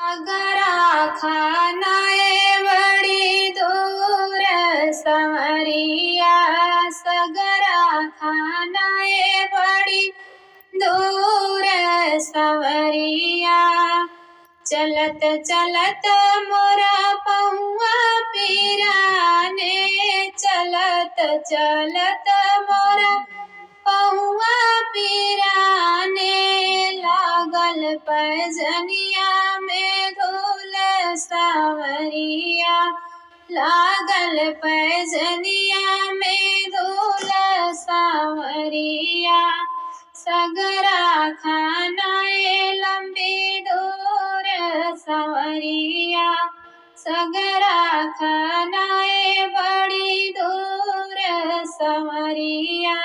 अगरा खानाए बड़ी दूर संवरिया, सगरा खानाए बड़ी दूर संवरिया। चलत चलत मोरा पहुआ पीराने, चलत चलत मोरा पहुआ पीराने। लागल पैजनिया में धूल सांवरिया, लागल पैजनिया में धूल सांवरिया। सगरा खानाए लंबी दूर संवरिया, सगरा खानाए बड़ी दूर संवरिया।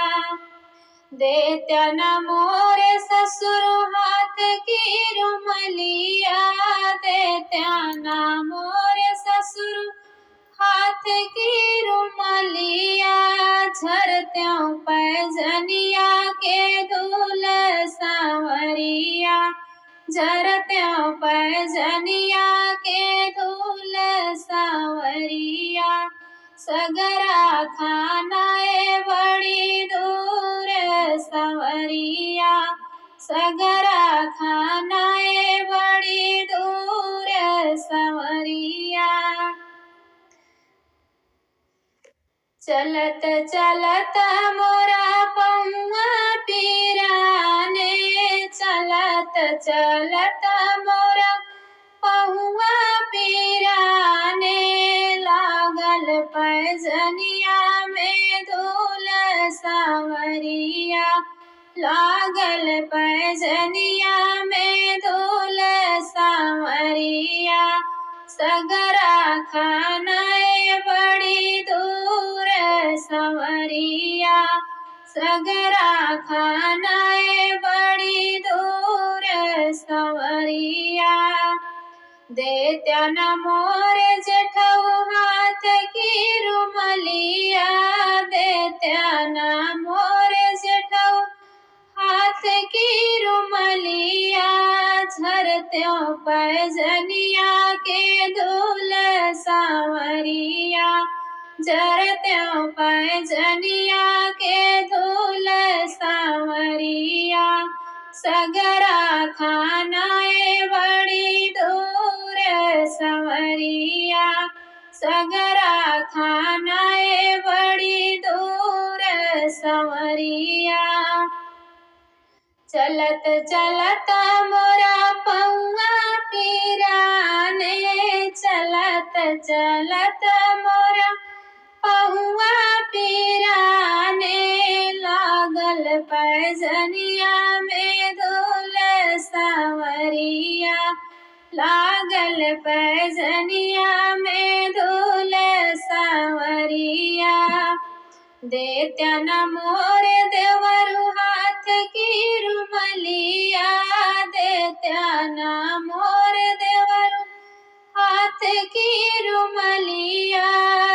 देत्या न मोरे ससुर हाथ की रुमलिया, देत्या न मोरे ससुर हाथ की रुमलिया। झरत्यों पैजनिया के धूल सांवरिया, झरत्यों पैजनिया के धूल सांवरिया। सगरा खानाए बड़ी दूर संवरिया, सगरा खानाए बड़ी दूर संवरिया। चलत चलत मोरा पहुआ पीराने, चलत चलत मोरा पहुआ पीराने। लागल पैजनिया में धूल सांवरिया, लागल पैजनिया में धूल सांवरिया। सगरा खानाए बड़ी दूर संवरिया, सगरा खानाए बड़ी दूर संवरिया। देत्या न मोरे जेठऊ हाथ की रुमलिया, देत्या न मोरे जेठऊ हाथ की रुमलिया। झरत्यों पैजनिया के धूल सांवरिया, झरत्यों पैजनिया के धूल सांवरिया। सगरा खानाए बड़ी दूर संवरिया, सगरा खानाए बड़ी दूर संवरिया। चलत चलत मोरा पहुआ पीराने, चलत चलत मोरा पहुआ पीराने। लागल पैजनिया में धूल सांवरिया, लागल पैजनिया में धूल सांवरिया। देत्या न मोरे देवरु हाथ की रुमलिया, देत्या न मोरे देवरु हाथ की रुमलिया।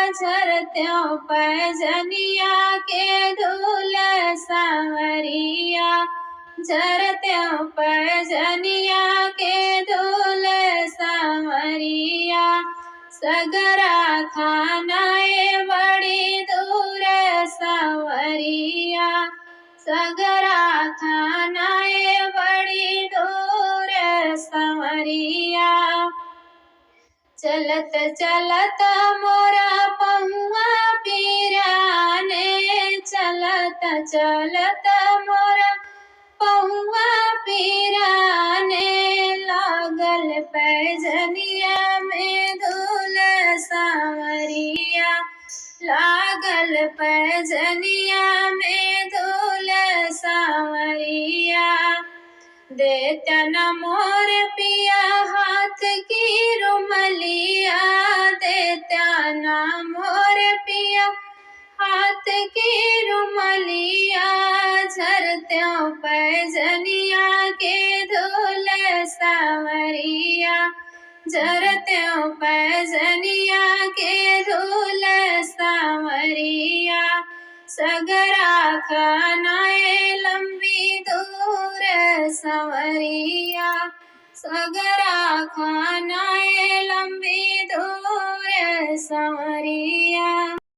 झरत्यों पैजनिया के धूल सांवरिया, झरत्यों पैजनिया के धूल सांवरिया। सगरा खानाए बड़ी दूर संवरिया, सगरा खानाए बड़ी दूर संवरिया। चलत चलत मोरा पहुआ पीराने, चलत चलत मोरा पहुआ पीराने। लागल पैजनिया में धूल सांवरिया, लागल पैजनिया में धूल सांवरिया। देत्या न मोर पिया हाथ की रुमलिया, देत्या न मोर पिया हाथ की रुमलिया। झरत्यों पैजनिया के धूल सांवरिया, झरत्यों पैजनिया के धूल सांवरिया। सगरा खानाए लंबी दूर संवरिया, सगरा खाना सांवरी